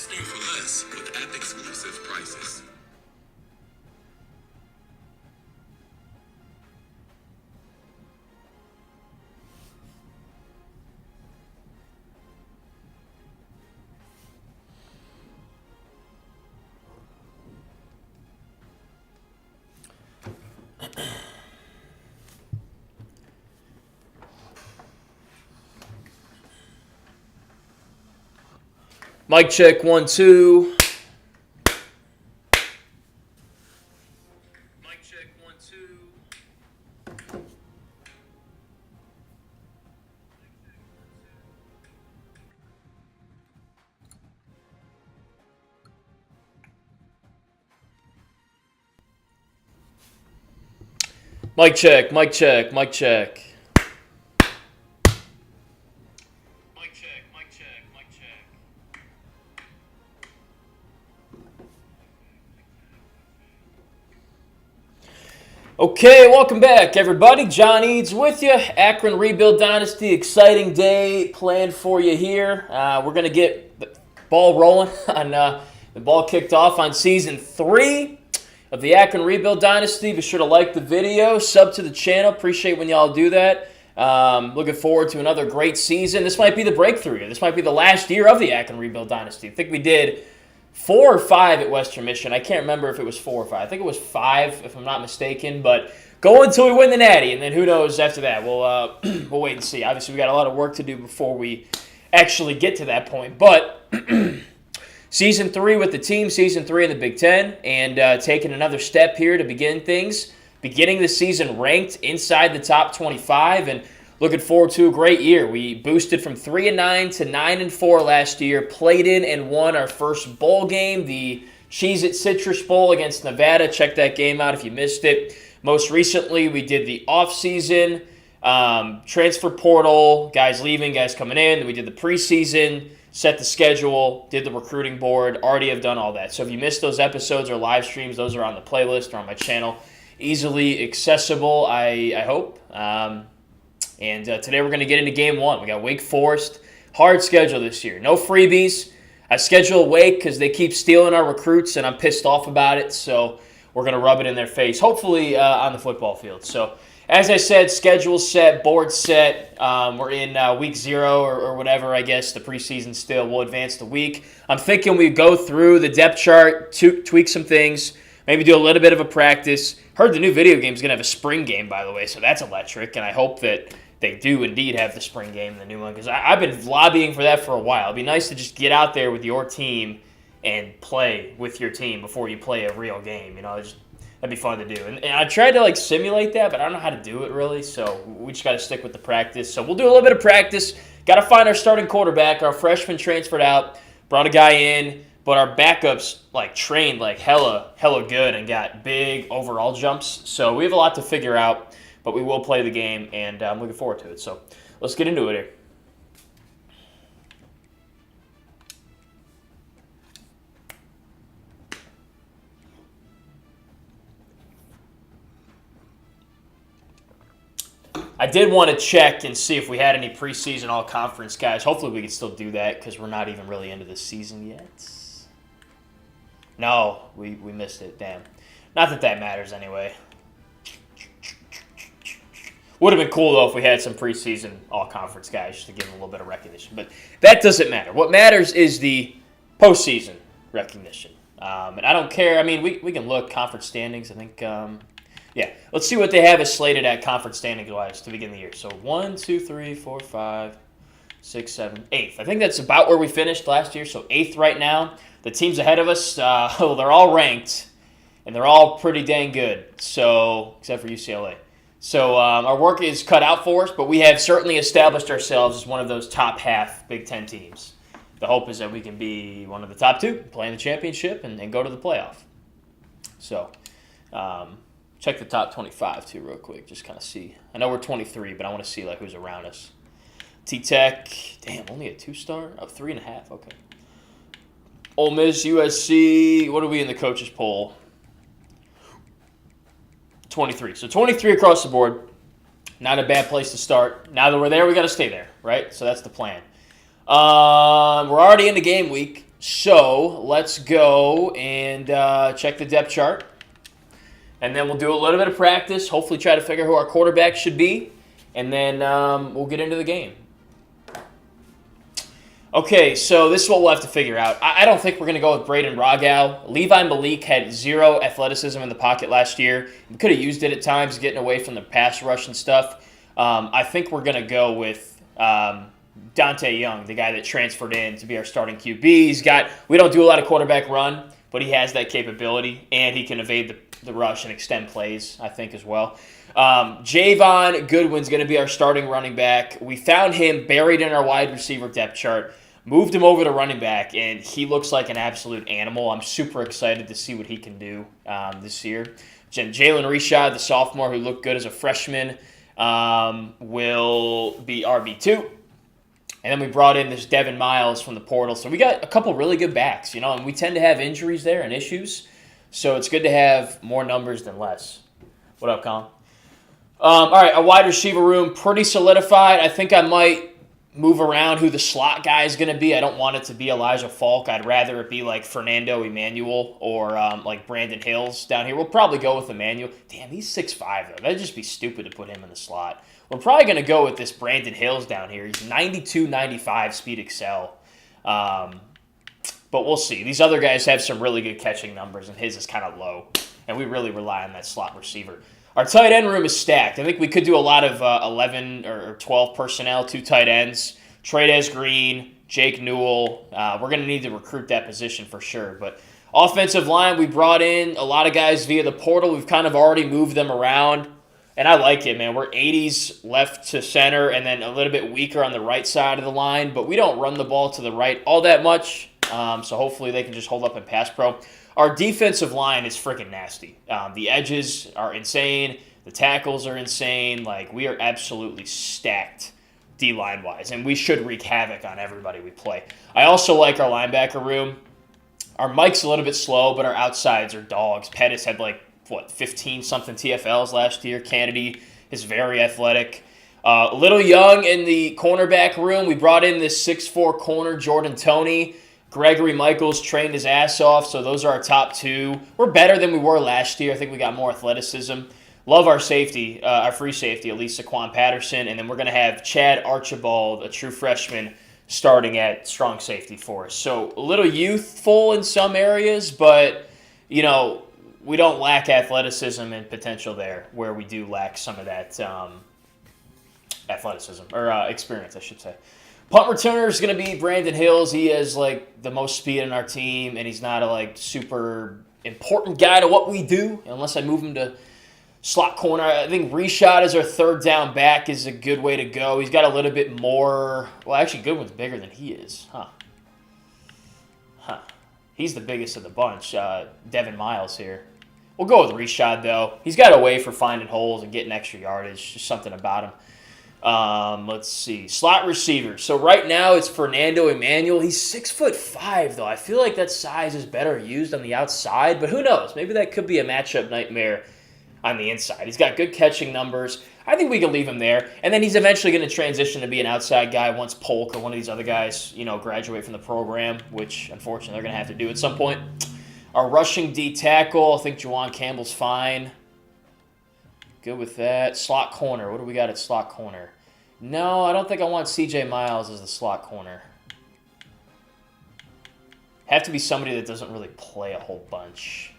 listening for less with app-exclusive prices. Mic check, 1, 2. Mic check, 1, 2. Mic check, mic check, mic check. Mic check, mic check, mic check. Okay, welcome back, everybody. John Eads with you. Akron Rebuild Dynasty, exciting day planned for you here. We're going to get the ball rolling on the ball kicked off on Season 3 of the Akron Rebuild Dynasty. Be sure to like the video, sub to the channel. Appreciate when y'all do that. Looking forward to another great season. This might be the breakthrough year. This might be the last year of the Akron Rebuild Dynasty. I think we did 4 or 5 at Western Michigan. I can't remember if it was 4 or 5. I think it was 5, if I'm not mistaken. But go until we win the Natty, and then who knows after that. We'll wait and see. Obviously, we got a lot of work to do before we actually get to that point. But Season 3 with the team, Season 3 in the Big Ten, and taking another step here to begin things. Beginning the season ranked inside the top 25, and looking forward to a great year. We boosted from 3-9 to 9-4 last year, played in and won our first bowl game, the Cheez-It Citrus Bowl against Nevada. Check that game out if you missed it. Most recently, we did the offseason, transfer portal, guys leaving, guys coming in. We did the preseason, set the schedule, did the recruiting board, already have done all that. So if you missed those episodes or live streams, those are on the playlist or on my channel. Easily accessible, I hope. And today we're going to get into Game 1. We got Wake Forest. Hard schedule this year. No freebies. I schedule Wake because they keep stealing our recruits, and I'm pissed off about it. So we're going to rub it in their face, hopefully on the football field. So as I said, schedule set, board set. We're in week 0 or whatever, I guess, the preseason still. We'll advance the week. I'm thinking we go through the depth chart, tweak some things, maybe do a little bit of a practice. Heard the new video game is going to have a spring game, by the way, so that's electric, and I hope that they do indeed have the spring game in the new one, because I've been lobbying for that for a while. It'd be nice to just get out there with your team and play with your team before you play a real game. You know, that'd be fun to do. And I tried to simulate that, but I don't know how to do it really, so we just got to stick with the practice. So we'll do a little bit of practice. Got to find our starting quarterback. Our freshman transferred out, brought a guy in, but our backups trained hella good and got big overall jumps. So we have a lot to figure out. But we will play the game, and I'm looking forward to it. So let's get into it here. I did want to check and see if we had any preseason all-conference guys. Hopefully we can still do that because we're not even really into the season yet. No, we missed it. Damn. Not that that matters anyway. Would have been cool, though, if we had some preseason all-conference guys just to give them a little bit of recognition. But that doesn't matter. What matters is the postseason recognition. And I don't care. I mean, we can look conference standings. I think, yeah. Let's see what they have as slated at conference standings-wise to begin the year. So 1, 2, 3, 4, 5, 6, 7, 8th. I think that's about where we finished last year. So 8th right now. The teams ahead of us, well, they're all ranked, and they're all pretty dang good. So, except for UCLA. So our work is cut out for us, but we have certainly established ourselves as one of those top half Big Ten teams. The hope is that we can be one of the top 2, play in the championship, and go to the playoff. So check the top 25 too real quick, just kind of see. I know we're 23, but I want to see who's around us. T-Tech, damn, only a 2-star? Oh, 3.5, okay. Ole Miss, USC, what are we in the coaches poll? 23. So 23 across the board. Not a bad place to start. Now that we're there, we got to stay there, right? So that's the plan. We're already into game week. So let's go and check the depth chart. And then we'll do a little bit of practice, hopefully try to figure who our quarterback should be. And then we'll get into the game. Okay, so this is what we'll have to figure out. I don't think we're going to go with Braden Rogow. Levi Malik had zero athleticism in the pocket last year. We could have used it at times, getting away from the pass rush and stuff. I think we're going to go with Dante Young, the guy that transferred in to be our starting QB. We don't do a lot of quarterback run, but he has that capability, and he can evade the rush and extend plays, I think, as well. Javon Goodwin's going to be our starting running back. We found him buried in our wide receiver depth chart, moved him over to running back, and he looks like an absolute animal. I'm super excited to see what he can do this year. Jalen Reshad, the sophomore who looked good as a freshman, will be RB2. And then we brought in this Devin Miles from the portal. So we got a couple really good backs, and we tend to have injuries there and issues. So it's good to have more numbers than less. What up, Colin? All right, a wide receiver room, pretty solidified. I think I might move around who the slot guy is going to be. I don't want it to be Elijah Falk. I'd rather it be like Fernando Emmanuel or like Brandon Hills down here. We'll probably go with Emmanuel. Damn, he's 6'5", though. That'd just be stupid to put him in the slot. We're probably going to go with this Brandon Hills down here. He's 92, 95 speed excel. But we'll see. These other guys have some really good catching numbers, and his is kind of low. And we really rely on that slot receiver. Our tight end room is stacked. I think we could do a lot of 11 or 12 personnel, 2 tight ends. Trey'Dez Green, Jake Newell. We're going to need to recruit that position for sure. But offensive line, we brought in a lot of guys via the portal. We've kind of already moved them around. And I like it, man. We're 80s left to center and then a little bit weaker on the right side of the line. But we don't run the ball to the right all that much. So hopefully they can just hold up in pass pro. Our defensive line is freaking nasty. The edges are insane. The tackles are insane. Like, we are absolutely stacked D-line wise, and we should wreak havoc on everybody we play. I also like our linebacker room. Our Mike's a little bit slow, but our outsides are dogs. Pettis had 15-something TFLs last year. Kennedy is very athletic. A little young in the cornerback room. We brought in this 6'4" corner, Jordan Toney. Gregory Michaels trained his ass off, so those are our top 2. We're better than we were last year. I think we got more athleticism. Love our safety, our free safety, at least Saquon Patterson. And then we're going to have Chad Archibald, a true freshman, starting at strong safety for us. So a little youthful in some areas, but, we don't lack athleticism and potential there, where we do lack some of that athleticism, or experience, I should say. Punt returner is going to be Brandon Hills. He has the most speed in our team, and he's not a super important guy to what we do unless I move him to slot corner. I think Reshad as our third down back is a good way to go. He's got a little bit more. Well, actually, Goodwin's bigger than he is, He's the biggest of the bunch. Devin Miles here. We'll go with Reshad though. He's got a way for finding holes and getting extra yardage. Just something about him. Let's see. Slot receiver. So right now it's Fernando Emmanuel. He's 6'5" though. I feel like that size is better used on the outside, but who knows? Maybe that could be a matchup nightmare on the inside. He's got good catching numbers. I think we can leave him there. And then he's eventually going to transition to be an outside guy once Polk or one of these other guys, graduate from the program, which unfortunately they're going to have to do at some point. Our rushing D tackle, I think Juwan Campbell's fine. Good with that. Slot corner. What do we got at slot corner? No, I don't think I want CJ Miles as the slot corner. Have to be somebody that doesn't really play a whole bunch.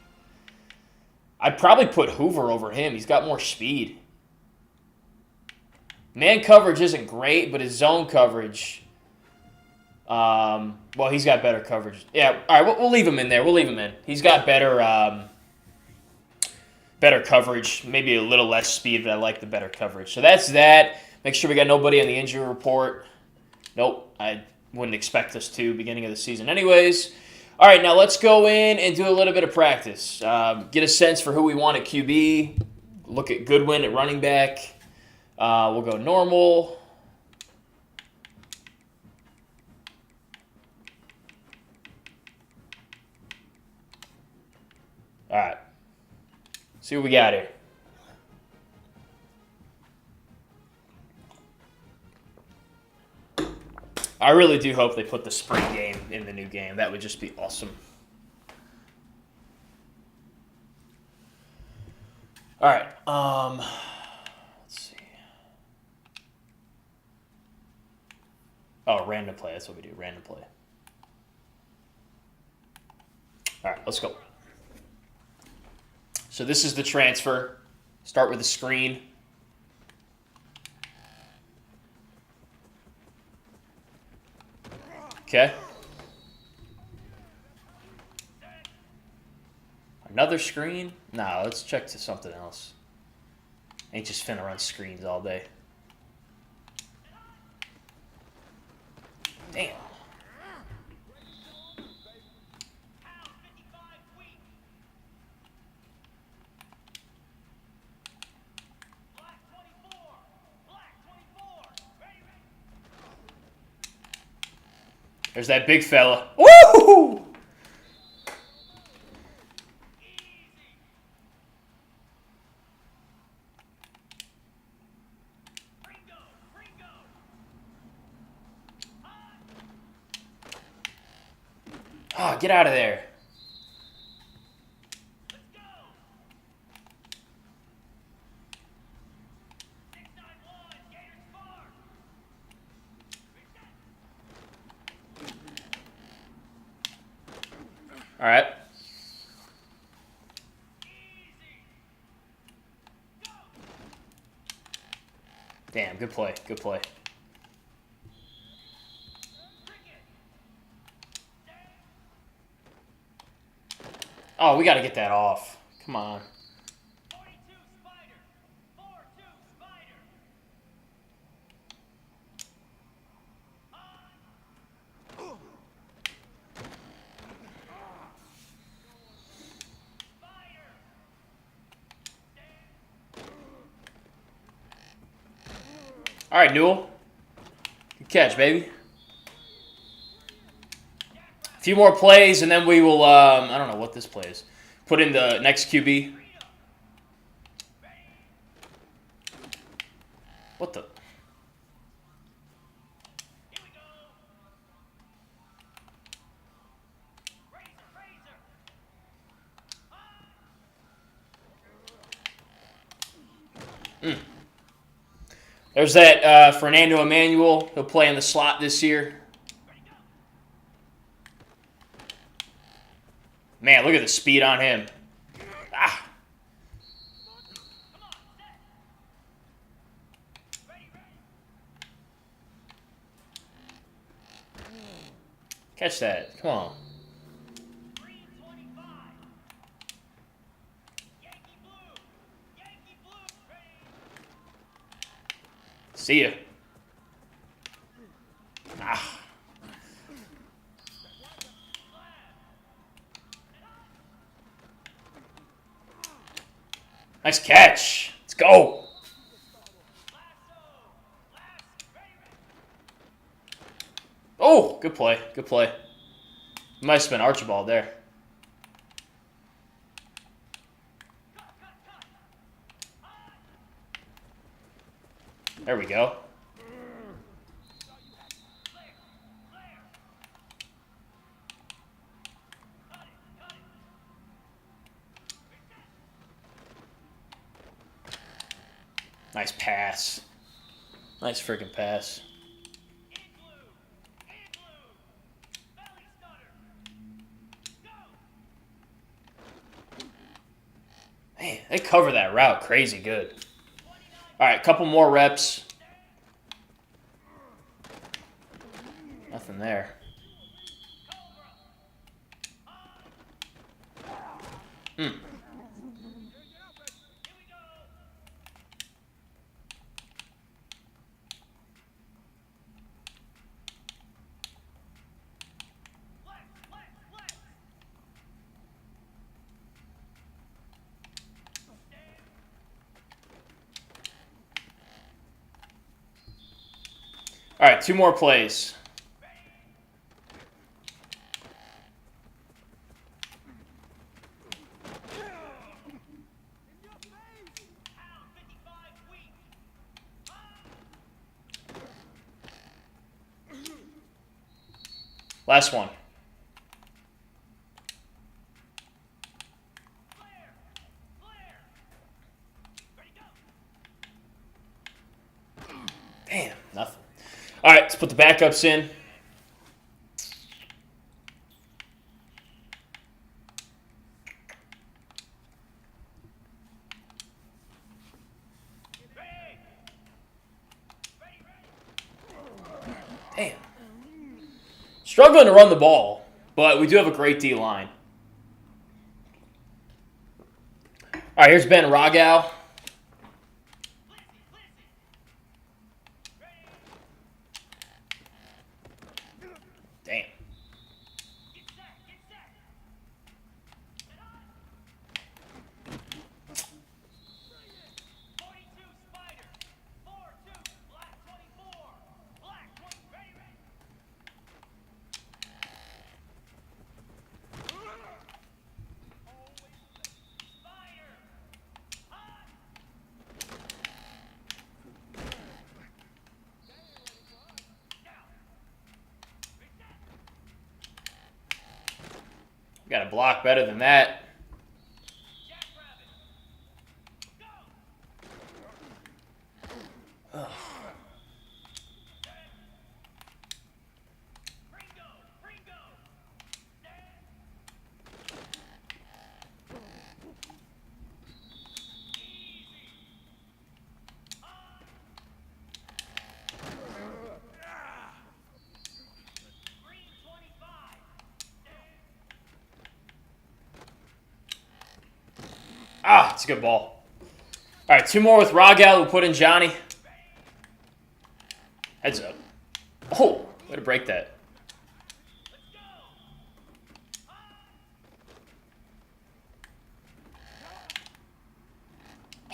I'd probably put Hoover over him. He's got more speed. Man coverage isn't great, but his zone coverage, well, he's got better coverage. Yeah, all right, we'll leave him in there. We'll leave him in. He's got better coverage, maybe a little less speed, but I like the better coverage. So that's that. Make sure we got nobody on the injury report. Nope, I wouldn't expect us to beginning of the season anyways. All right, now let's go in and do a little bit of practice. Get a sense for who we want at QB. Look at Goodwin at running back. We'll go normal. All right. See what we got here. I really do hope they put the spring game in the new game. That would just be awesome. All right. Let's see. Oh, random play. That's what we do. Random play. All right, let's go. So this is the transfer. Start with a screen. Okay. Another screen? Nah, let's check to something else. Ain't just finna run screens all day. Damn. There's that big fella. Woo! Oh, get out of there. All right. Damn, good play. Good play. Oh, we got to get that off. Come on. All right, Newell. Good catch, baby. A few more plays, and then we will, I don't know what this play is. Put in the next QB. What the? There's that Fernando Emmanuel. He'll play in the slot this year. Man, look at the speed on him. Ah. Catch that. Come on. See ya. Ah. Nice catch. Let's go. Oh, good play. Good play. Might have been Archibald there. There we go. Nice pass. Nice freaking pass. Man, they cover that route crazy good. All right, couple more reps. Nothing there. All right, two more plays. Last one. Damn, nothing. All right, let's put the backups in. Damn. Struggling to run the ball, but we do have a great D-line. All right, here's Ben Rogow. Damn. Got to block better than that. Ugh. Ah, it's a good ball. All right, 2 more with Rogow. We'll put in Johnny. Heads up. Oh, way to break that.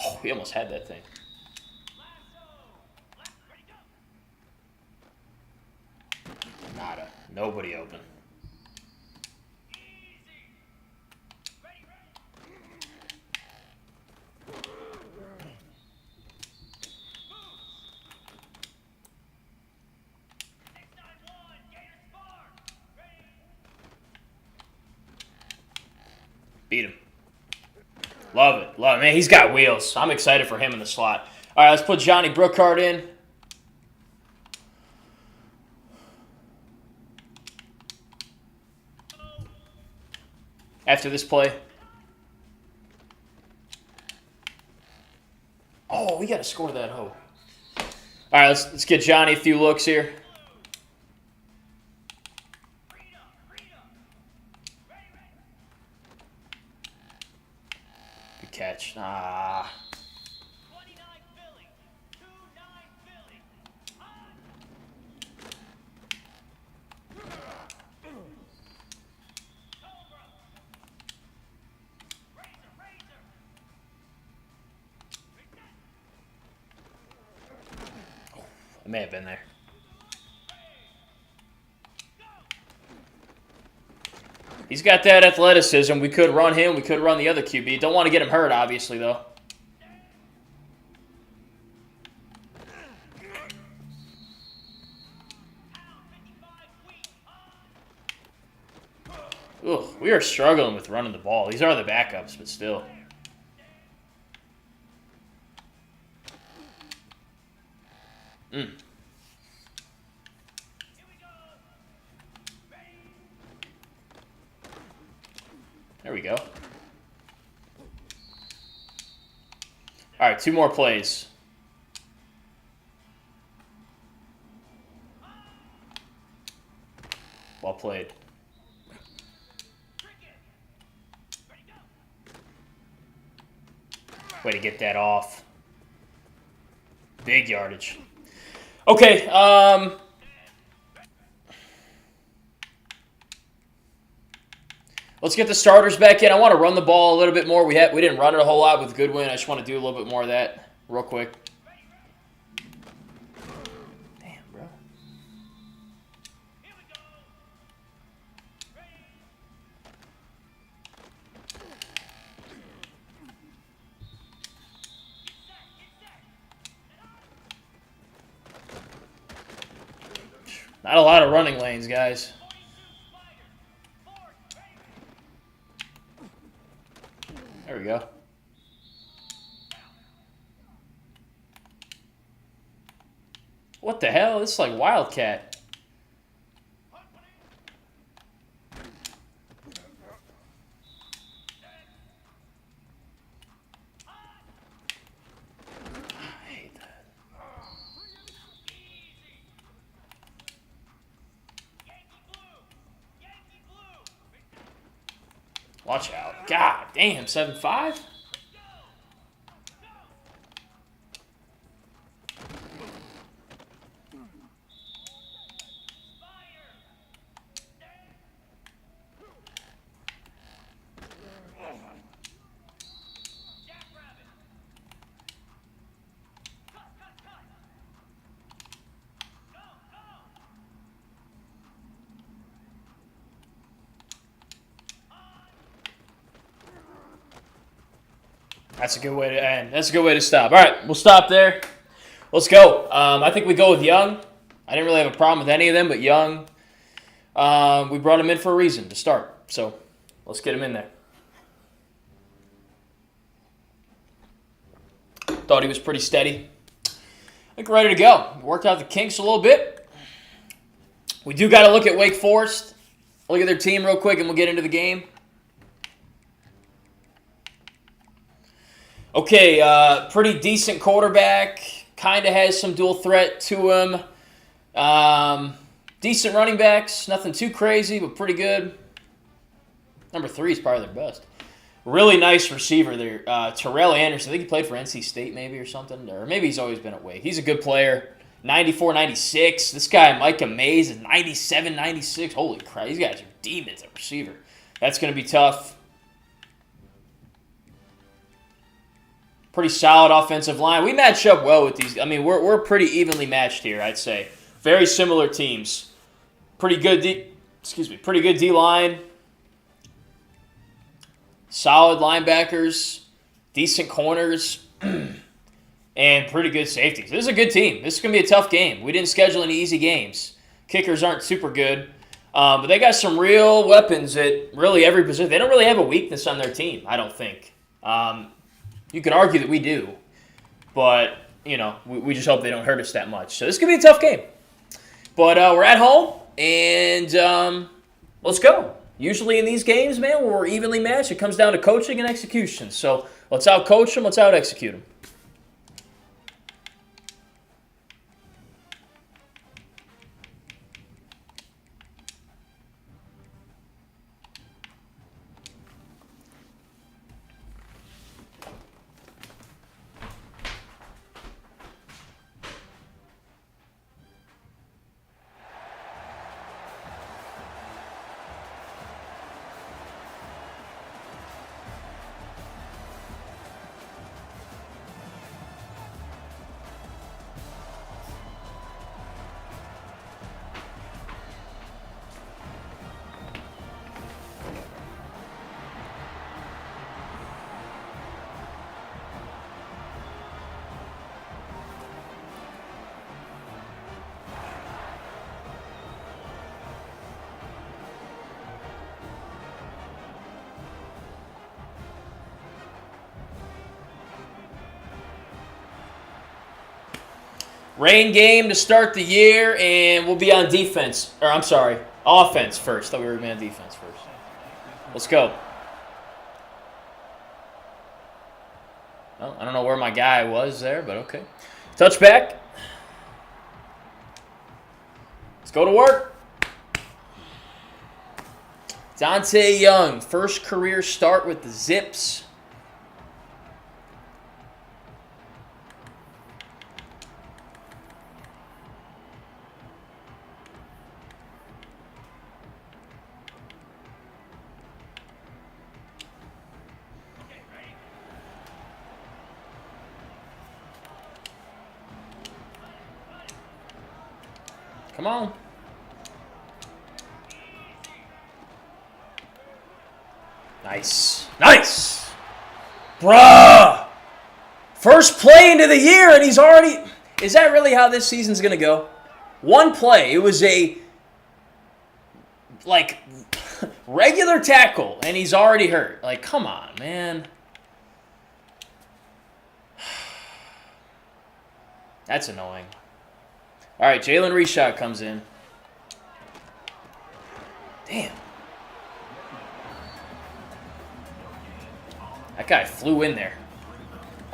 Oh, we almost had that thing. Nada. Nobody open. Beat him. Love it. Love it. Man, he's got wheels. I'm excited for him in the slot. All right, let's put Johnny Brookhart in. After this play. Oh, we got to score that hoe. All right, let's get Johnny a few looks here. Good catch. Ah. It may have been there. He's got that athleticism. We could run him. We could run the other QB. Don't want to get him hurt, obviously, though. Ugh, we are struggling with running the ball. These are the backups, but still. There we go. All right, 2 more plays. Well played. Way to get that off. Big yardage. Okay, let's get the starters back in. I want to run the ball a little bit more. We didn't run it a whole lot with Goodwin. I just want to do a little bit more of that real quick. Damn, bro. Not a lot of running lanes, guys. There we go. What the hell? This is like Wildcat. I hate that. Watch out. God damn, 7-5? That's a good way to end. That's a good way to stop. All right, we'll stop there. Let's go. I think we go with Young. I didn't really have a problem with any of them, but Young, we brought him in for a reason to start. So let's get him in there. Thought he was pretty steady. I think we're ready to go. Worked out the kinks a little bit. We do got to look at Wake Forest. Look at their team real quick, and we'll get into the game. Okay, pretty decent quarterback. Kind of has some dual threat to him. Decent running backs. Nothing too crazy, but pretty good. Number 3 is probably their best. Really nice receiver there. Terrell Anderson. I think he played for NC State maybe or something. Or maybe he's always been at Wake. He's a good player. 94, 96. This guy, Micah Mays, is 97, 96. Holy crap. These guys are demons at receiver. That's going to be tough. Pretty solid offensive line. We match up well with these. I mean, we're pretty evenly matched here, I'd say. Very similar teams. Pretty good D-line. Solid linebackers. Decent corners. And pretty good safeties. This is a good team. This is going to be a tough game. We didn't schedule any easy games. Kickers aren't super good. But they got some real weapons at really every position. They don't really have a weakness on their team, I don't think. You could argue that we do, but, you know, we just hope they don't hurt us that much. So this could be a tough game. But we're at home, and let's go. Usually in these games, man, where we're evenly matched, it comes down to coaching and execution. So let's out-coach them, let's out-execute them. Rain game to start the year, and we'll be on defense. Or, I'm sorry, offense first. Thought we were going to be on defense first. Let's go. Well, I don't know where my guy was there, but okay. Touchback. Let's go to work. Dante Young, first career start with the Zips. Come on. Nice. Nice. Bruh. First play into the year, and he's already... Is that really how this season's going to go? One play. It was a, like, regular tackle, and he's already hurt. Like, come on, man. That's annoying. All right, Jalen Reshot comes in. Damn. That guy flew in there.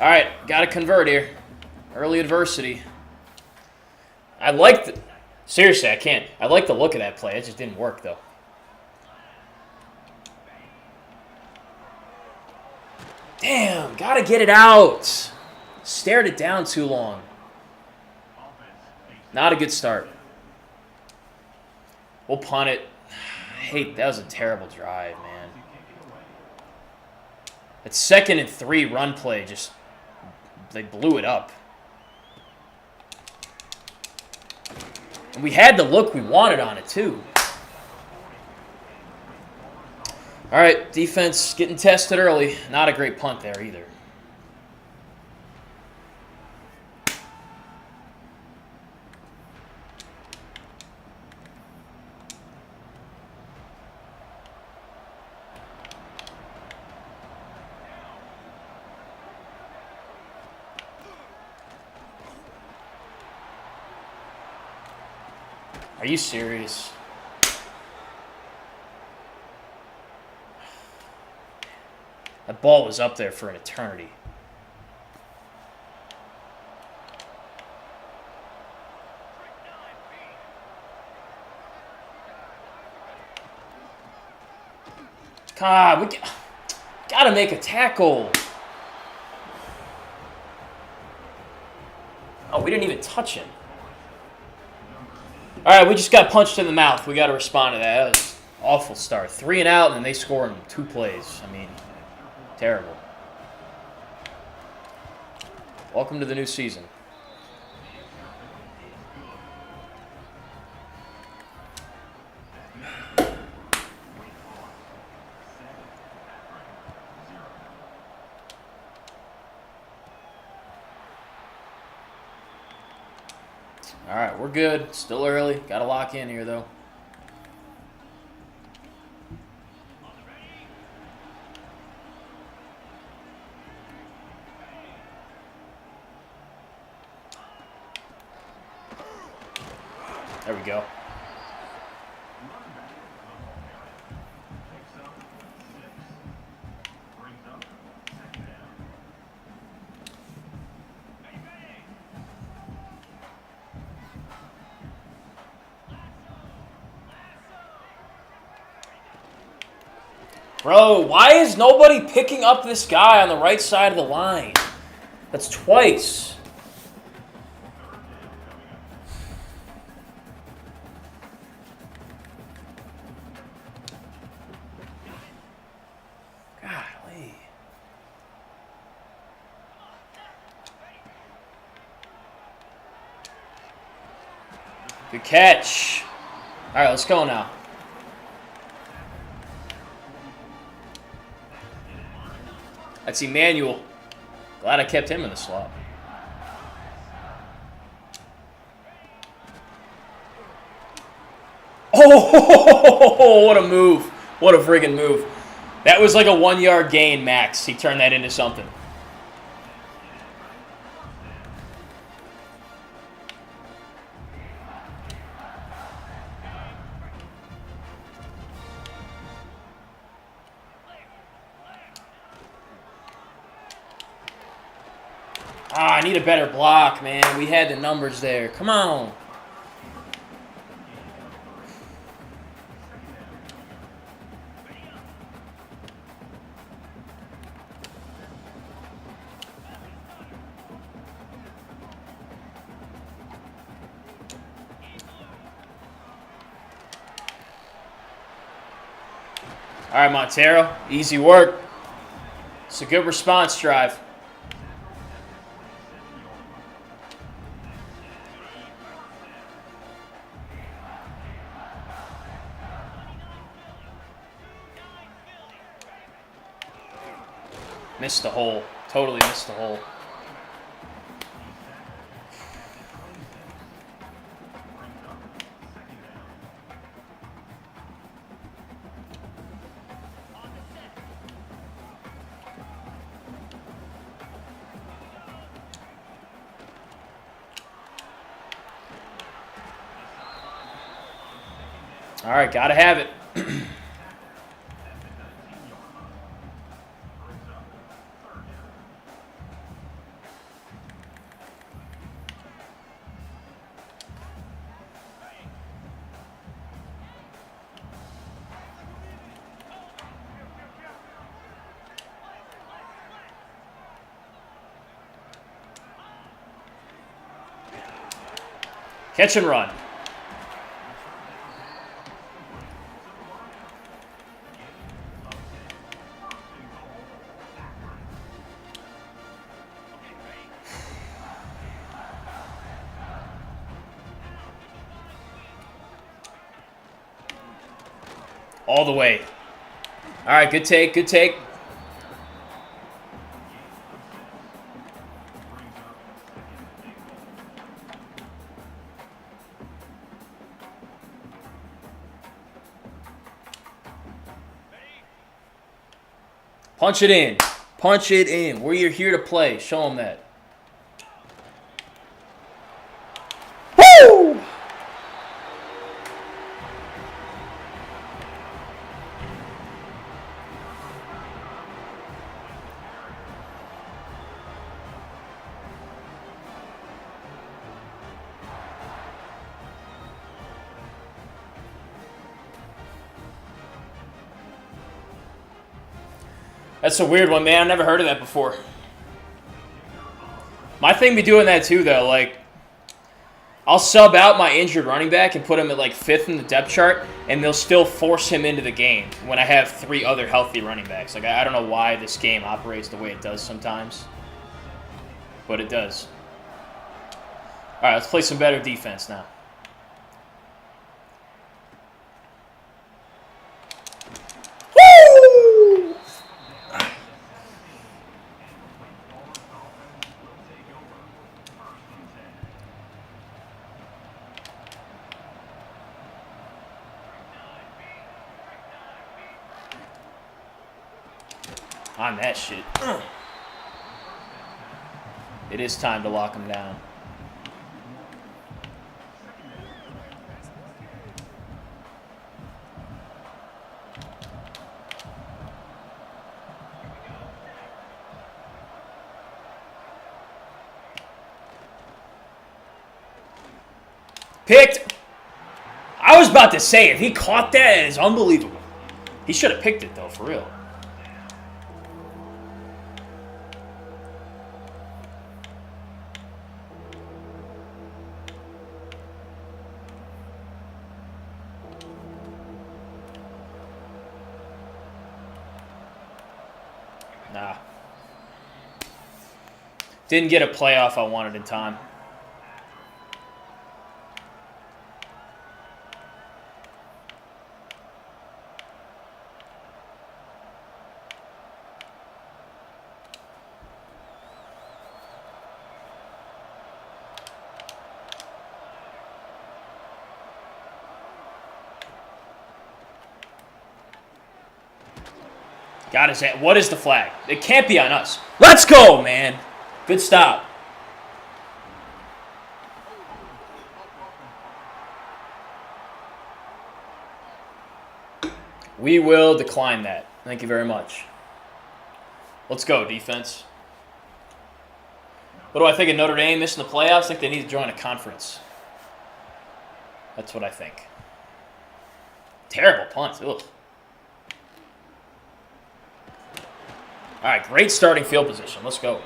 All right, got to convert here. Early adversity. I like the... Seriously, I can't. I like the look of that play. It just didn't work, though. Damn, got to get it out. Stared it down too long. Not a good start. We'll punt it. That was a terrible drive, man. That 2nd and 3 run play, they blew it up. And we had the look we wanted on it, too. All right, defense getting tested early. Not a great punt there either. Are you serious? That ball was up there for an eternity. God, we gotta make a tackle. Oh, we didn't even touch him. All right, we just got punched in the mouth. We got to respond to that. That was an awful start. 3 and out, and then they score in 2 plays. I mean, terrible. Welcome to the new season. All right, we're good. Still early. Got to lock in here, though. There we go. Bro, why is nobody picking up this guy on the right side of the line? That's twice. Golly. Good catch. All right, let's go now. That's Emmanuel. Glad I kept him in the slot. Oh, what a move. What a friggin' move. That was like a 1-yard gain, max. He turned that into something. I need a better block, man. We had the numbers there. Come on. All right, Montero. Easy work. It's a good response drive. Missed the hole. Totally missed the hole. All right, got to have it. Catch and run. All the way. All right, good take, good take. Punch it in. Punch it in. We're here to play. Show them that. Woo! That's a weird one, man. I've never heard of that before. My thing be doing that too, though. Like, I'll sub out my injured running back and put him at like 5th in the depth chart, and they'll still force him into the game when I have 3 other healthy running backs. Like, I don't know why this game operates the way it does sometimes, but it does. All right, let's play some better defense now. Woo! On that shit. It is time to lock him down. Picked. I was about to say, if he caught that, it is unbelievable. He should have picked it, though, for real. Nah. Didn't get a playoff I wanted in time. Got his head. What is the flag? It can't be on us. Let's go, man. Good stop. We will decline that. Thank you very much. Let's go, defense. What do I think of Notre Dame missing the playoffs? I think they need to join a conference. That's what I think. Terrible punt. Ugh. All right, great starting field position. Let's go.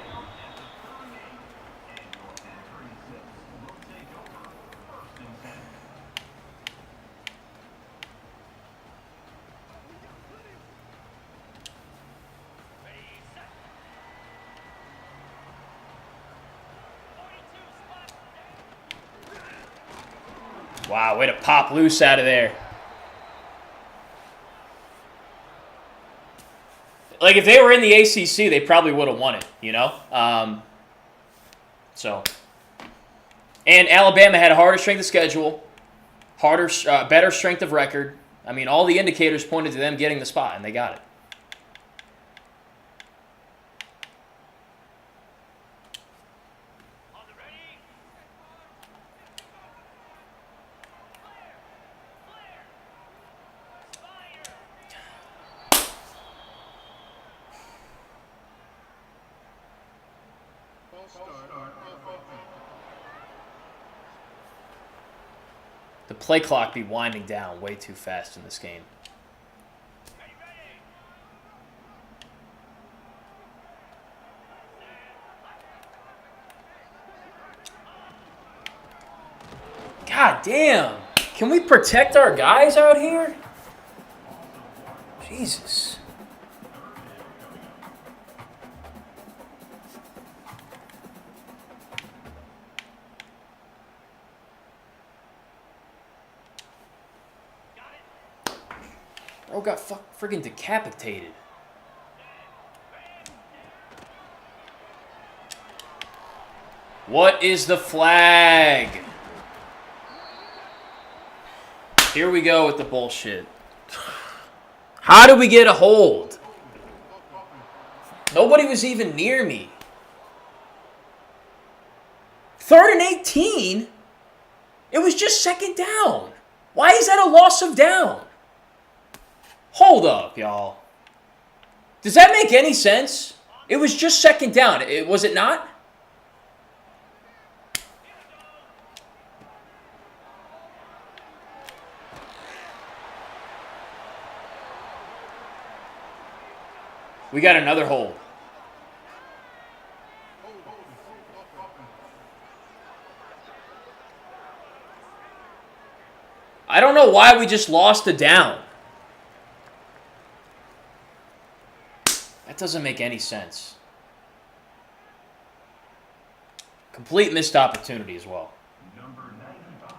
Wow, way to pop loose out of there. Like, if they were in the ACC, they probably would have won it, you know? And Alabama had a harder strength of schedule, better strength of record. I mean, all the indicators pointed to them getting the spot, and they got it. The play clock be winding down way too fast in this game. God damn. Can we protect our guys out here? Jesus. Bro got friggin' decapitated. What is the flag? Here we go with the bullshit. How did we get a hold? Nobody was even near me. 3rd and 18? It was just 2nd down. Why is that a loss of down? Hold up, y'all. Does that make any sense? It was just 2nd down. Was it not? We got another hold. I don't know why we just lost a down. That doesn't make any sense. Complete missed opportunity as well. Number 95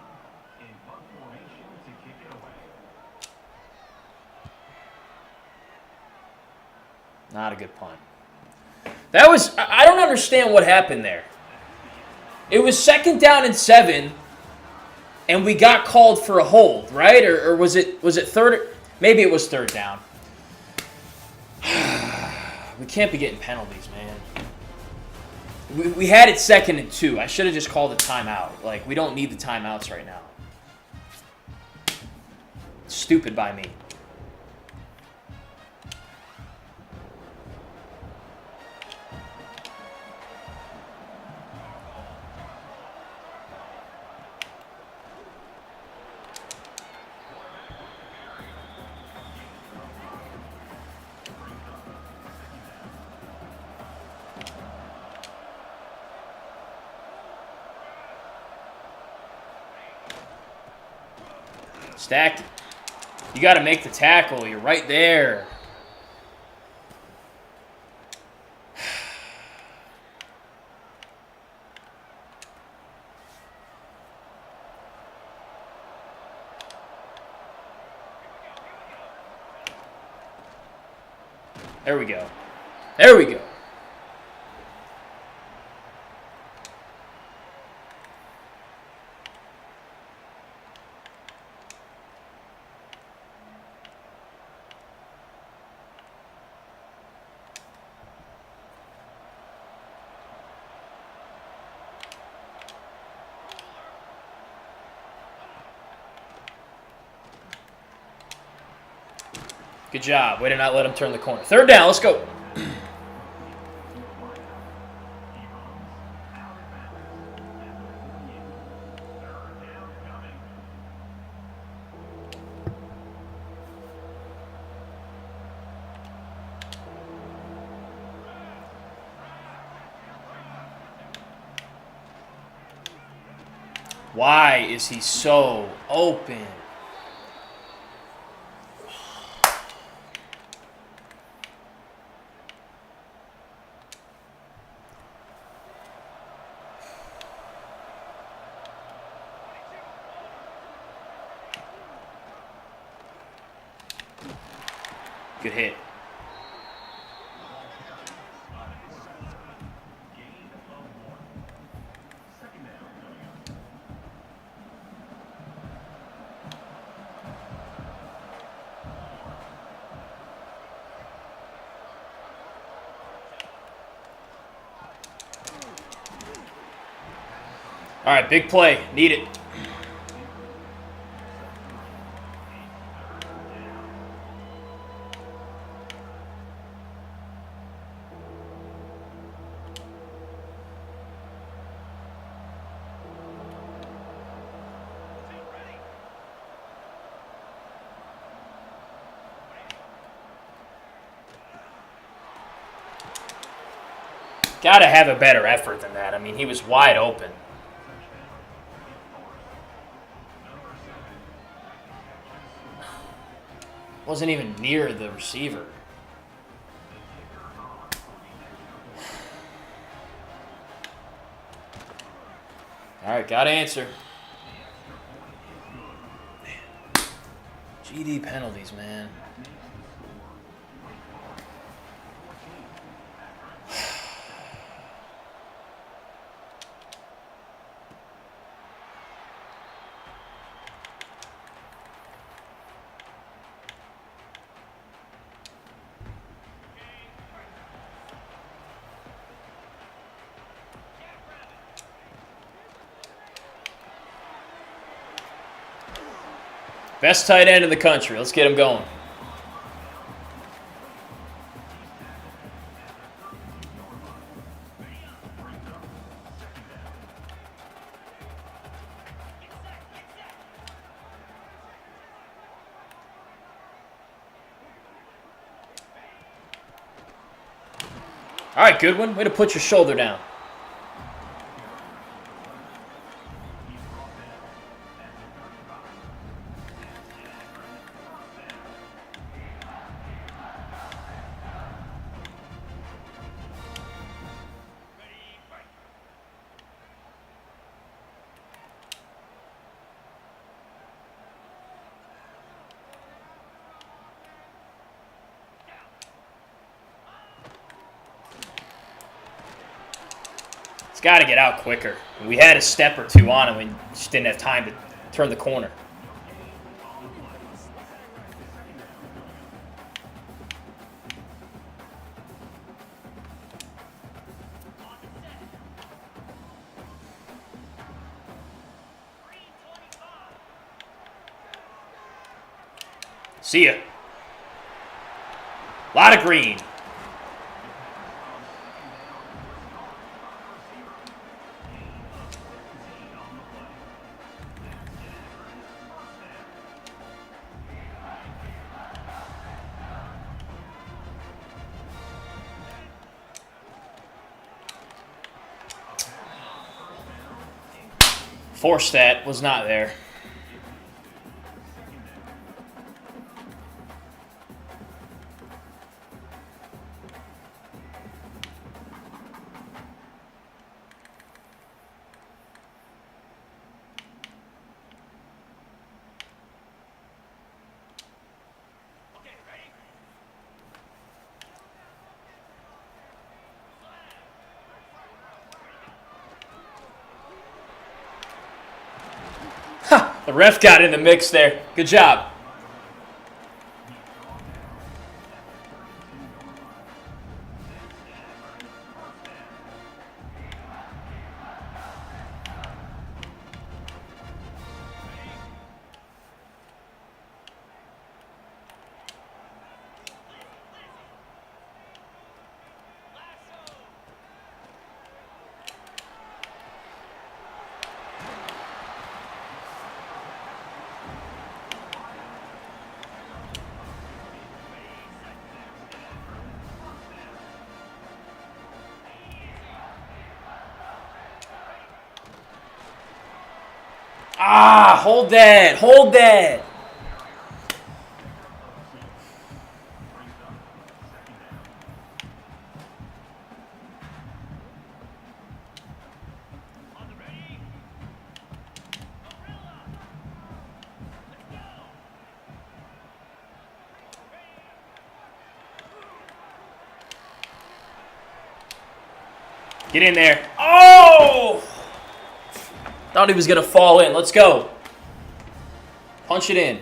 in punt formation to kick it away. Not a good punt. That was, I don't understand what happened there. It was 2nd down and 7, and we got called for a hold, right? Or was it 3rd? Maybe it was 3rd down. We can't be getting penalties, man. We had it 2nd and 2. I should have just called a timeout. Like, we don't need the timeouts right now. Stupid by me. Stack. You got to make the tackle. You're right there. There we go. There we go. Good job. Way to not let him turn the corner. 3rd down. Let's go. Why is he so open? Good hit. All right, big play. Need it. Got to have a better effort than that. I mean, he was wide open. Wasn't even near the receiver. All right, got to answer. GD penalties, man. Best tight end in the country. Let's get him going. All right, Goodwin. Way to put your shoulder down. He's got to get out quicker. We had a step or two on him. We just didn't have time to turn the corner. See ya. Lot of green. Forced that, was not there. The ref got in the mix there. Good job. Ah, hold that. Hold that. Get in there. Oh! Thought he was going to fall in. Let's go. Punch it in.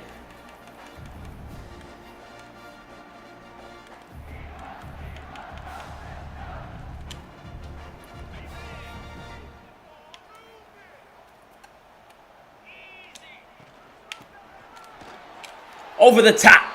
Over the top.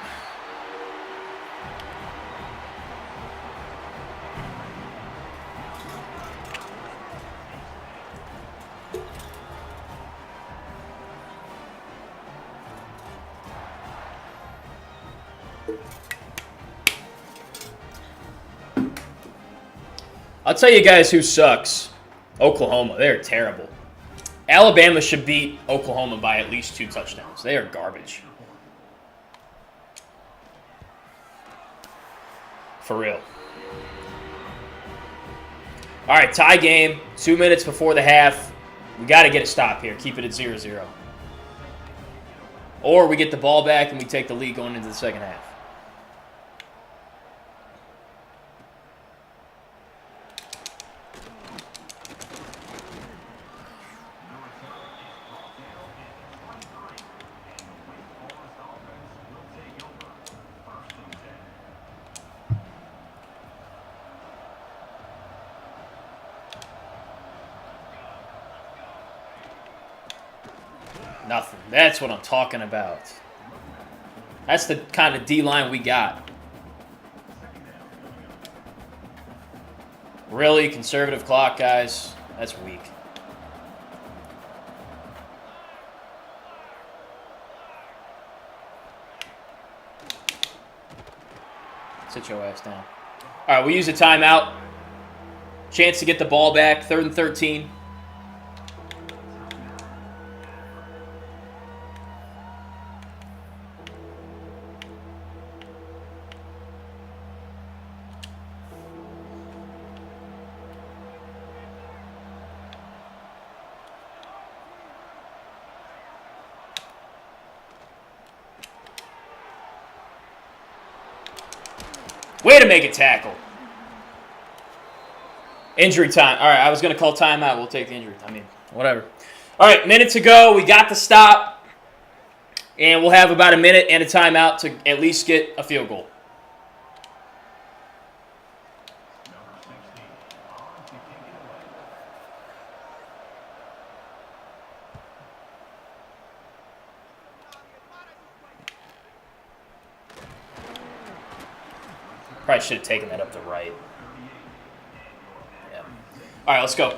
I'll tell you guys who sucks. Oklahoma. They're terrible. Alabama should beat Oklahoma by at least 2 touchdowns. They are garbage. For real. All right, tie game. 2 minutes before the half. We got to get a stop here. Keep it at 0-0. Or we get the ball back and we take the lead going into the second half. Nothing. That's what I'm talking about. That's the kind of D-line we got. Really? Conservative clock, guys? That's weak. Sit your ass down. All right, we use a timeout. Chance to get the ball back. 3rd and 13. Way to make a tackle. Injury time. All right, I was going to call timeout. We'll take the injury. I mean, whatever. All right, minute to go. We got the stop. And we'll have about a minute and a timeout to at least get a field goal. Probably should have taken that up the right. Yeah. All right, let's go.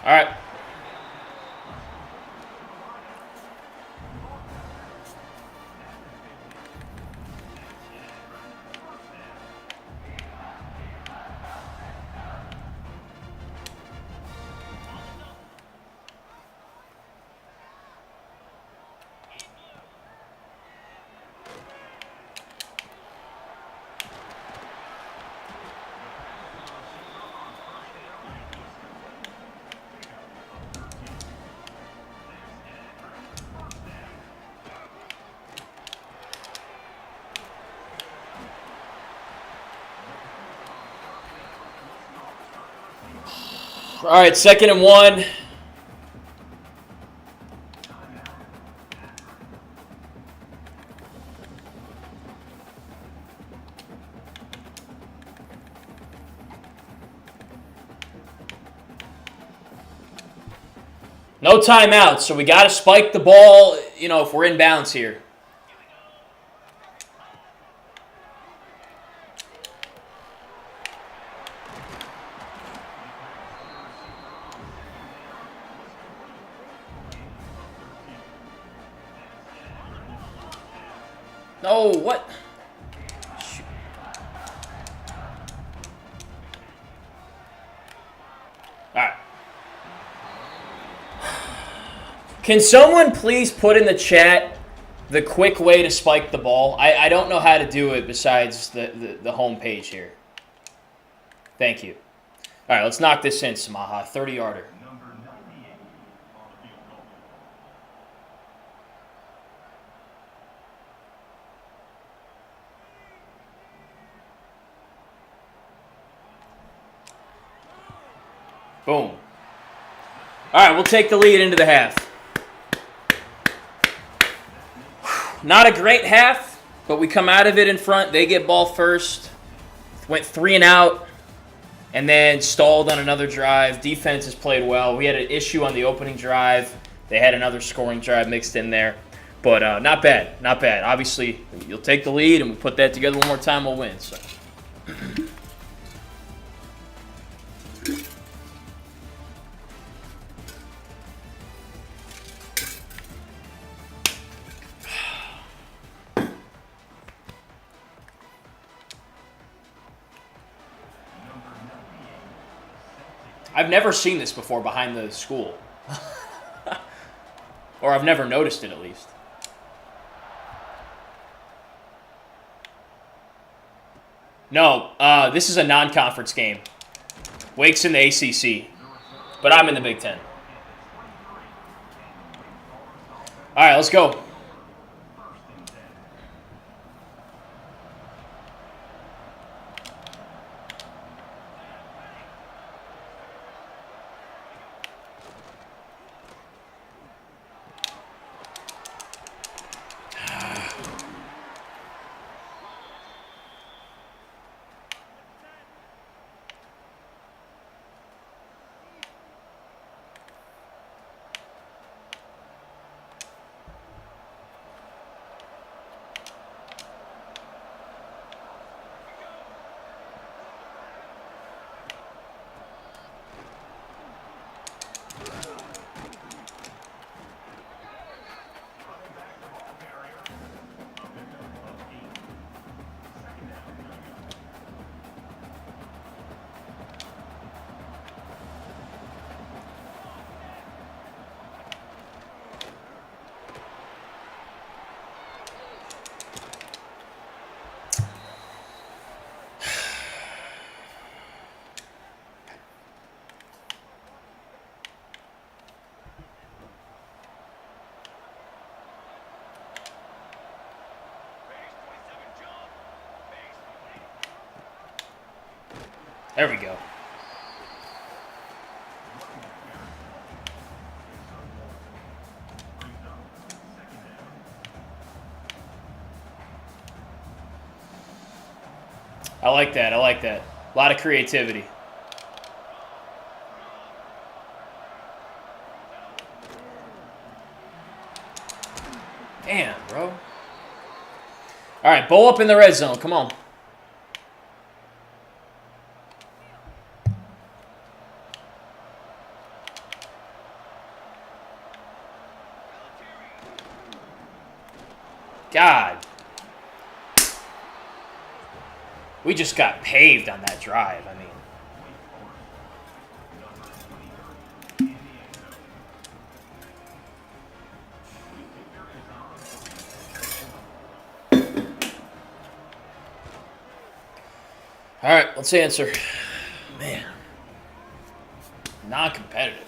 All right. All right, 2nd and 1. No timeouts, so we got to spike the ball, if we're in bounds here. No, what? Shoot. All right. Can someone please put in the chat the quick way to spike the ball? I don't know how to do it besides the home page here. Thank you. All right, let's knock this in, Samaha. 30-yarder. Boom. All right, we'll take the lead into the half. Not a great half, but we come out of it in front. They get ball first. Went 3 and out, and then stalled on another drive. Defense has played well. We had an issue on the opening drive. They had another scoring drive mixed in there. But not bad, not bad. Obviously, you'll take the lead, and we put that together one more time, we'll win. So. I've never seen this before behind the school. Or I've never noticed it, at least. No, this is a non-conference game. Wake's in the ACC, but I'm in the Big Ten. All right, let's go. There we go. I like that. I like that. A lot of creativity. Damn, bro. All right, bowl up in the red zone. Come on. God. We just got paved on that drive. I mean. All right, let's answer. Man. Non-competitive.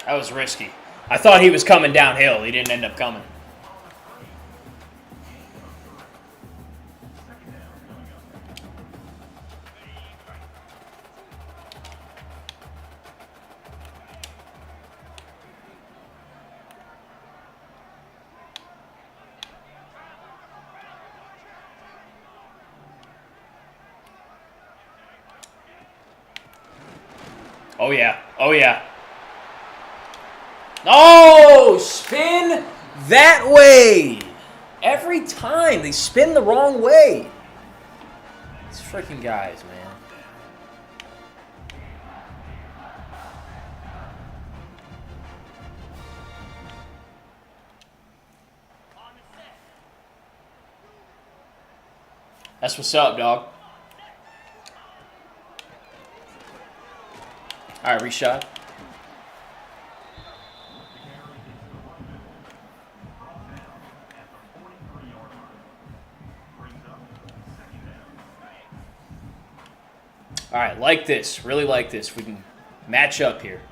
That was risky. I thought he was coming downhill. He didn't end up coming. Oh, yeah. Oh, yeah. Oh, spin that way. Every time they spin the wrong way. These freaking guys, man. That's what's up, dog. All right, reshot. All right, like this. Really like this. We can match up here.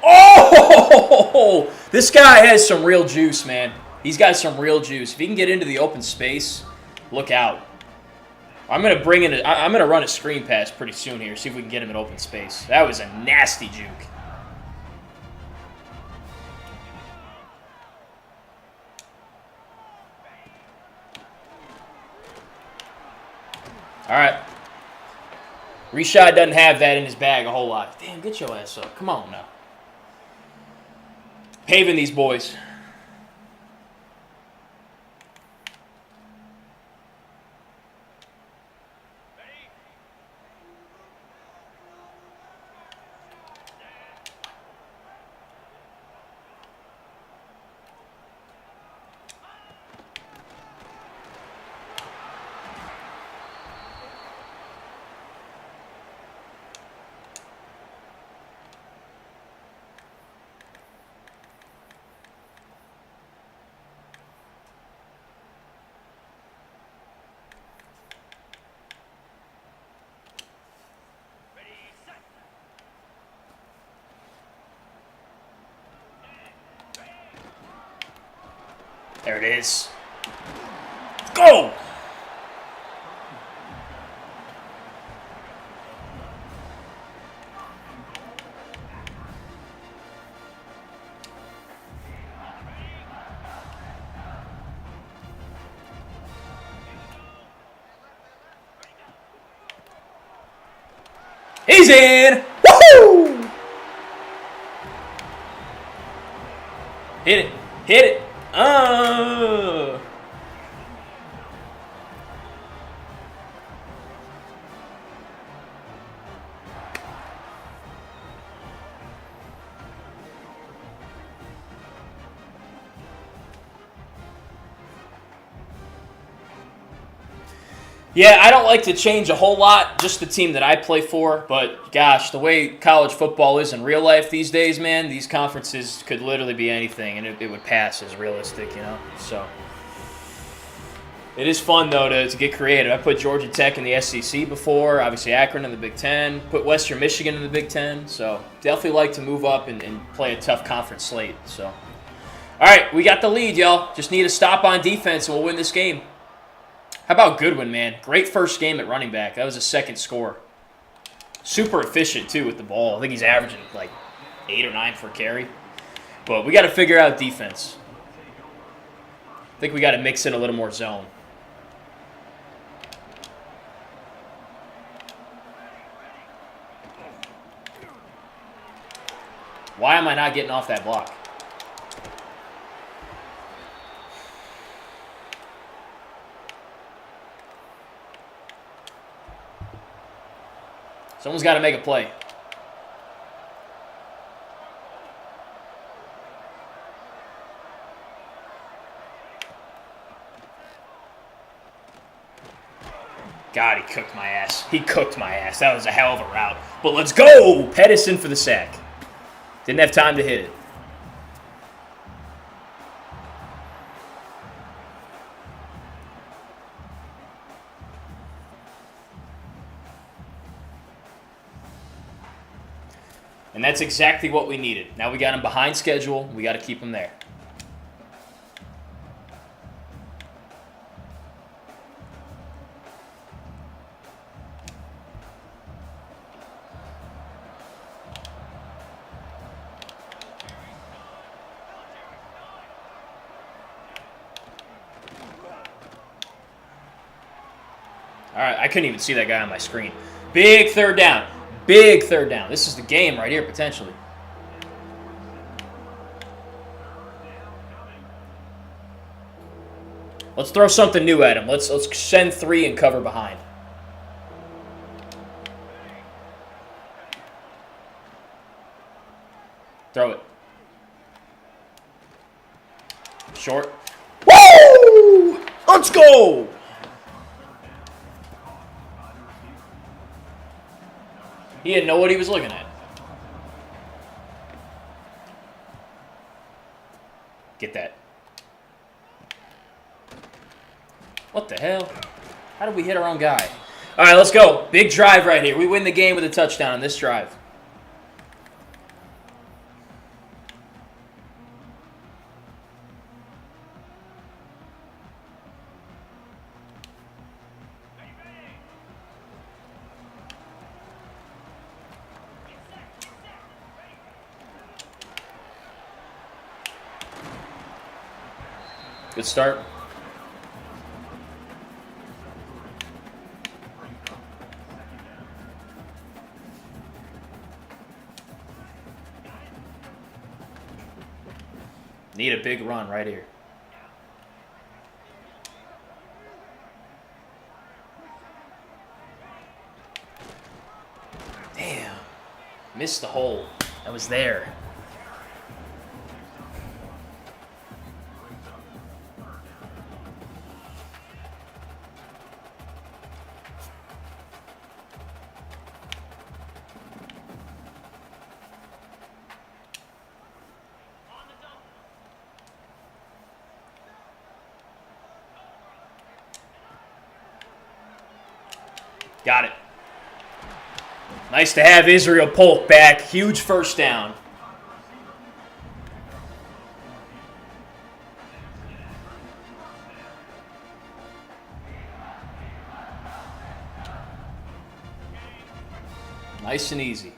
Oh! This guy has some real juice, man. He's got some real juice. If he can get into the open space, look out. I'm gonna bring in. I'm gonna run a screen pass pretty soon here. See if we can get him in open space. That was a nasty juke. All right. Rashad doesn't have that in his bag a whole lot. Damn, get your ass up. Come on now. Paving these boys. There it is. Go! He's in! Woohoo! Hit it. Hit it. Yeah, I don't like to change a whole lot, just the team that I play for, but gosh, the way college football is in real life these days, man, these conferences could literally be anything, and it would pass as realistic, you know? So, it is fun, though, to get creative. I put Georgia Tech in the SEC before, obviously Akron in the Big Ten, put Western Michigan in the Big Ten, so definitely like to move up and play a tough conference slate, so. All right, we got the lead, y'all. Just need a stop on defense, and we'll win this game. How about Goodwin, man? Great first game at running back. That was a second score. Super efficient, too, with the ball. I think he's averaging like 8 or 9 for carry. But we got to figure out defense. I think we got to mix in a little more zone. Why am I not getting off that block? Someone's got to make a play. God, he cooked my ass. He cooked my ass. That was a hell of a route. But let's go! Pedersen for the sack. Didn't have time to hit it. And that's exactly what we needed. Now we got him behind schedule. We got to keep him there. All right, I couldn't even see that guy on my screen. Big third down. Big third down. This is the game right here, potentially. Let's throw something new at him. Let's send 3 and cover behind. Throw it. Short. Woo! Let's go! He didn't know what he was looking at. Get that. What the hell? How did we hit our own guy? All right, let's go. Big drive right here. We win the game with a touchdown on this drive. Good start. Need a big run right here. Damn. Missed the hole. That was there. Got it. Nice to have Israel Polk back. Huge first down. Nice and easy.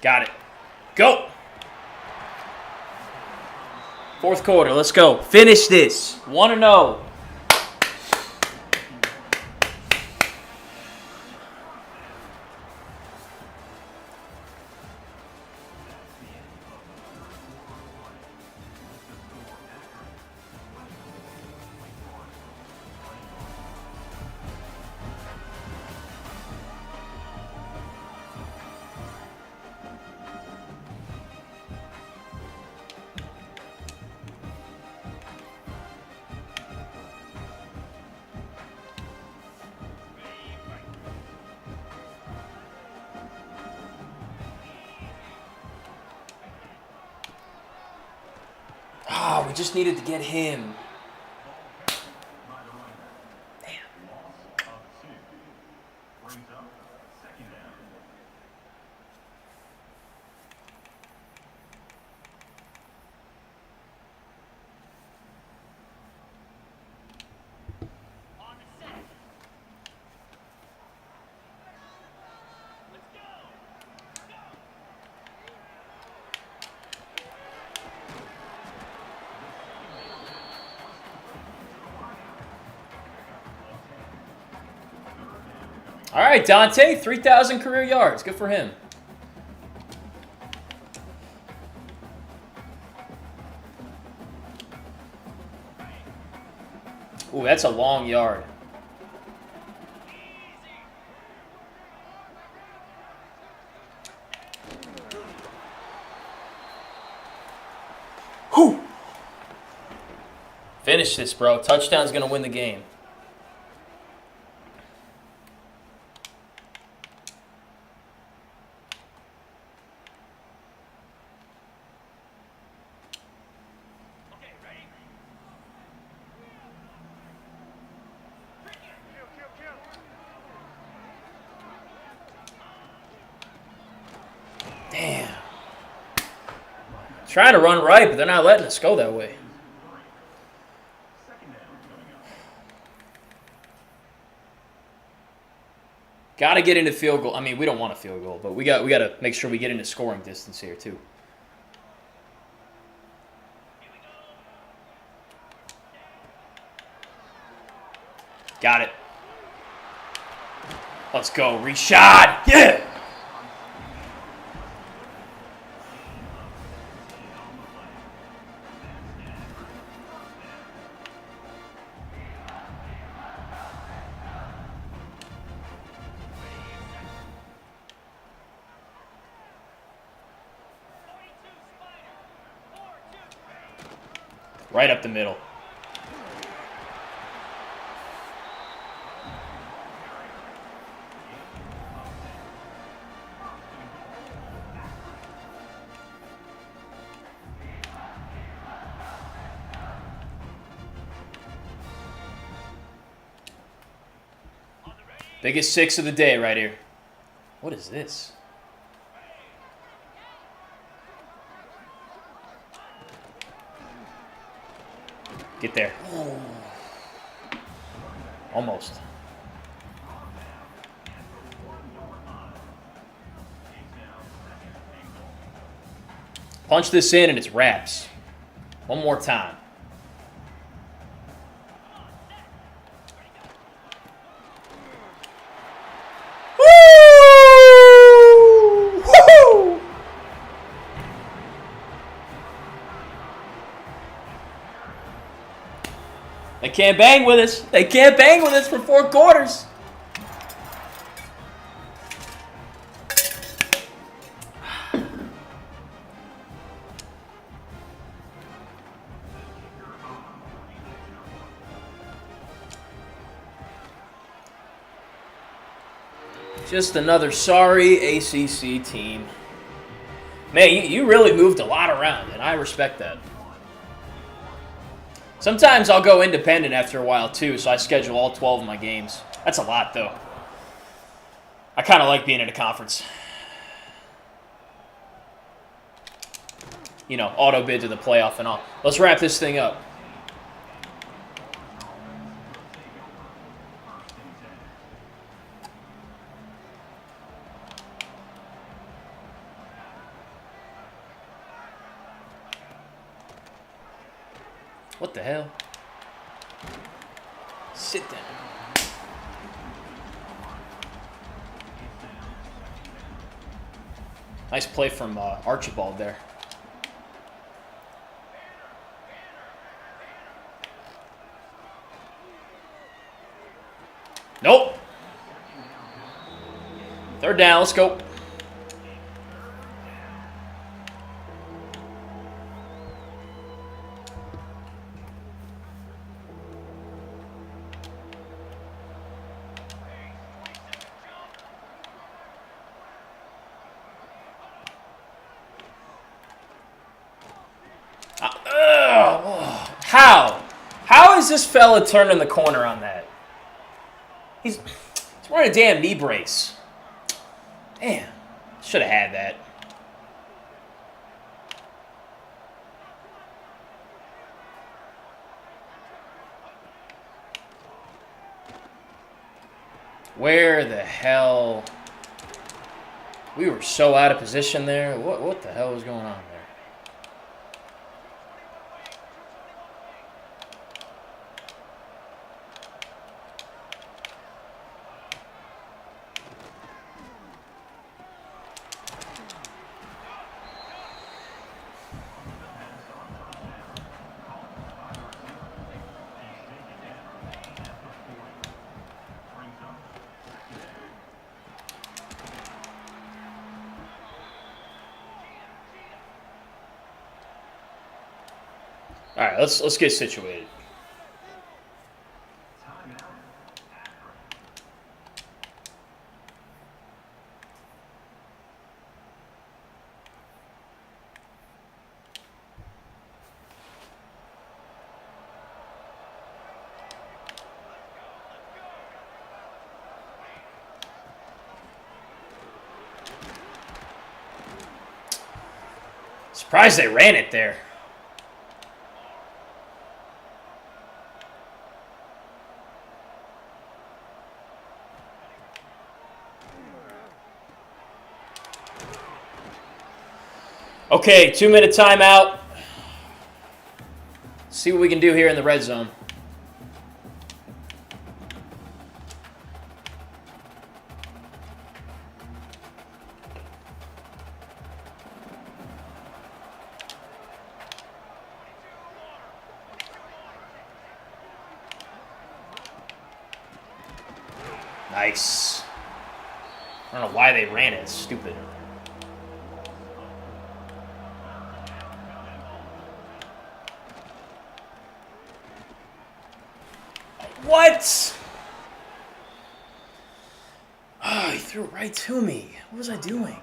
Got it. Go. Fourth quarter. Let's go. Finish this. 1-0. Oh, we just needed to get him. All right, Dante, 3,000 career yards. Good for him. Ooh, that's a long yard. Whew. Finish this, bro. Touchdown's going to win the game. Damn. Trying to run right, but they're not letting us go that way. Got to get into field goal. I mean, we don't want a field goal, but we got to make sure we get into scoring distance here too. Got it. Let's go, Rashad. Yeah. Right up the middle. Biggest 6 of the day right here. What is this? Get there. Almost. Punch this in and it's wraps. One more time. They can't bang with us. They can't bang with us for 4 quarters. Just another sorry ACC team. Man, you really moved a lot around, and I respect that. Sometimes I'll go independent after a while, too, so I schedule all 12 of my games. That's a lot, though. I kind of like being in a conference. You know, auto bid to the playoff and all. Let's wrap this thing up. What the hell? Sit down. Nice play from Archibald there. Nope. 3rd down, let's go. How is this fella turning the corner on that? He's wearing a damn knee brace. Damn, should have had that. Where the hell? We were so out of position there. What the hell was going on there? All right, let's get situated. Surprised they ran it there. Okay, 2-minute timeout. See what we can do here in the red zone. Nice. I don't know why they ran it. It's stupid. What? Oh, he threw it right to me. What was I doing?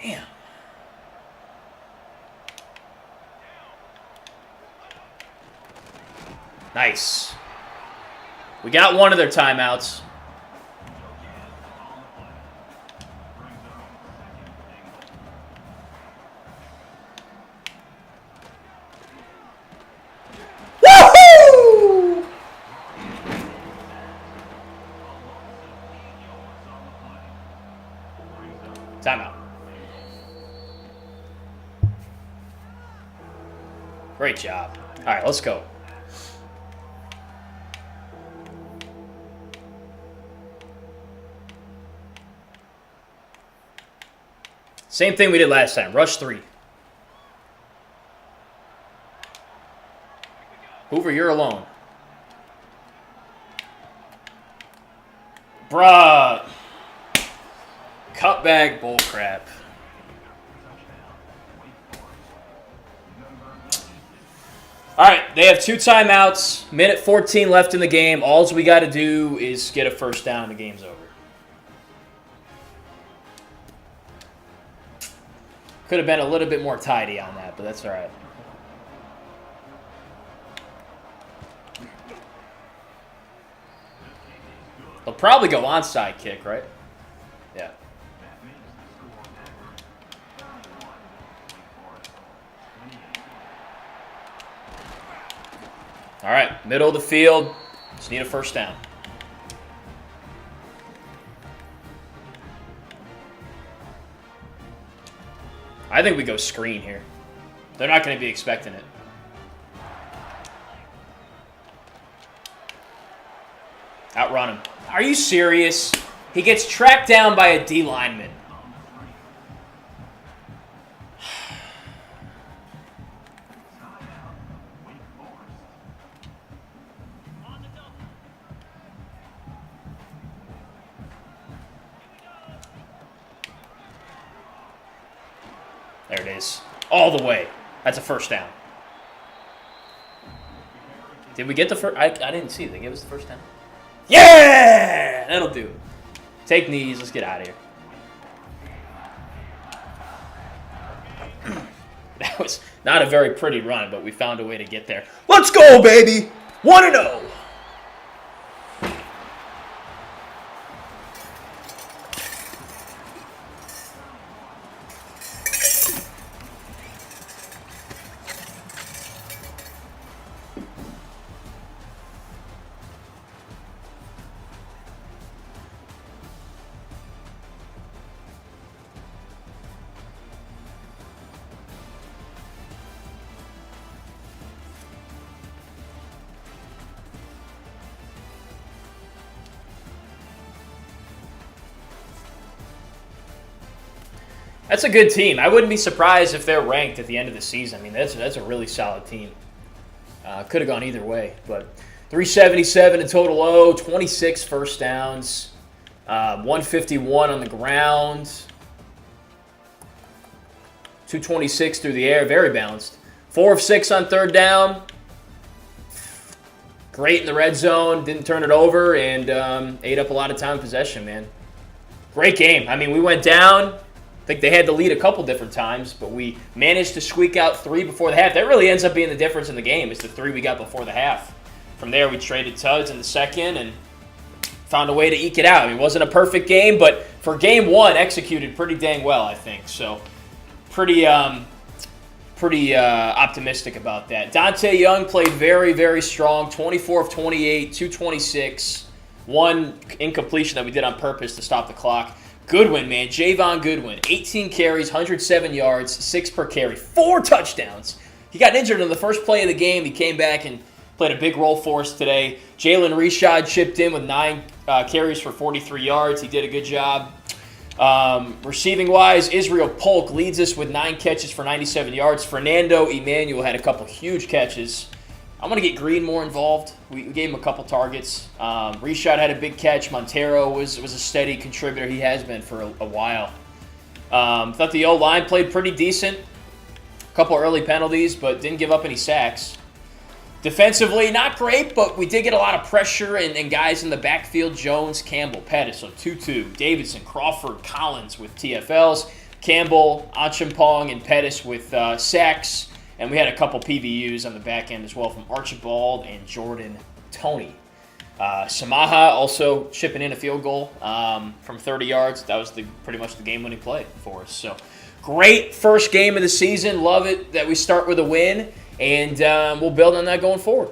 Damn. Nice. We got one of their timeouts. Woohoo! Timeout. Great job. All right, let's go. Same thing we did last time. Rush 3. Hoover, you're alone. Bruh. Cutback bullcrap. All right, they have 2 timeouts. Minute 14 left in the game. All we got to do is get a first down. The game's over. Could have been a little bit more tidy on that, but that's all right. They'll probably go onside kick, right? Yeah. All right, middle of the field. Just need a first down. I think we go screen here. They're not going to be expecting it. Outrun him. Are you serious? He gets tracked down by a D lineman. There it is. All the way. That's a first down. Did we get the first? I didn't see it. They gave us the first down. Yeah! That'll do. Take knees. Let's get out of here. That was not a very pretty run, but we found a way to get there. Let's go, baby! 1-0. That's a good team. I wouldn't be surprised if they're ranked at the end of the season. I mean, that's a really solid team. Could have gone either way, but 377 in total O, 26 first downs, 151 on the ground, 226 through the air, very balanced. 4 of 6 on third down. Great in the red zone, didn't turn it over, and ate up a lot of time in possession, man. Great game. I mean, we went down. I think they had the lead a couple different times, but we managed to squeak out 3 before the half. That really ends up being the difference in the game, is the 3 we got before the half. From there, we traded tuds in the second and found a way to eke it out. I mean, it wasn't a perfect game, but for game 1, executed pretty dang well, I think. So pretty optimistic about that. Dante Young played very, very strong. 24 of 28, 226. 1 incompletion that we did on purpose to stop the clock. Goodwin, man. Javon Goodwin. 18 carries, 107 yards, 6 per carry. 4 touchdowns. He got injured in the first play of the game. He came back and played a big role for us today. Jalen Reshad chipped in with 9 carries for 43 yards. He did a good job. Receiving-wise, Israel Polk leads us with 9 catches for 97 yards. Fernando Emmanuel had a couple huge catches. I'm going to get Green more involved. We gave him a couple targets. Reshad had a big catch. Montero was a steady contributor. He has been for a while. Thought the O-line played pretty decent. A couple early penalties, but didn't give up any sacks. Defensively, not great, but we did get a lot of pressure and guys in the backfield. Jones, Campbell, Pettis, so 2-2. Davidson, Crawford, Collins with TFLs. Campbell, Achampong, and Pettis with sacks. And we had a couple PBUs on the back end as well from Archibald and Jordan Toney. Samaha also chipping in a field goal from 30 yards. That was pretty much the game-winning play for us. So great first game of the season. Love it that we start with a win. And we'll build on that going forward.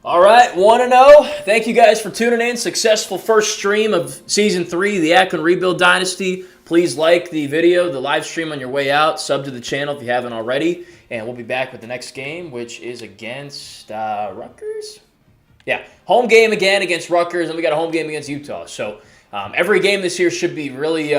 All right, 1-0. Thank you guys for tuning in. Successful first stream of Season 3, the Akron Rebuild Dynasty. Please like the video, the live stream on your way out. Sub to the channel if you haven't already. And we'll be back with the next game, which is against Rutgers? Yeah, home game again against Rutgers, and we got a home game against Utah. So every game this year should be really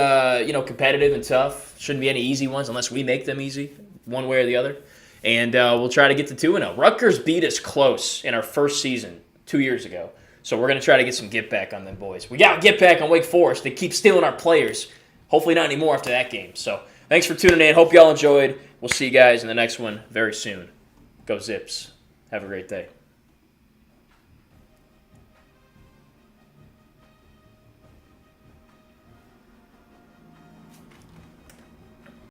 competitive and tough. Shouldn't be any easy ones unless we make them easy, one way or the other. And we'll try to get to 2-0. Rutgers beat us close in our first season 2 years ago. So we're going to try to get some get back on them boys. We got to get back on Wake Forest. They keep stealing our players. Hopefully not anymore after that game. So thanks for tuning in. Hope y'all enjoyed. We'll see you guys in the next one very soon. Go Zips. Have a great day.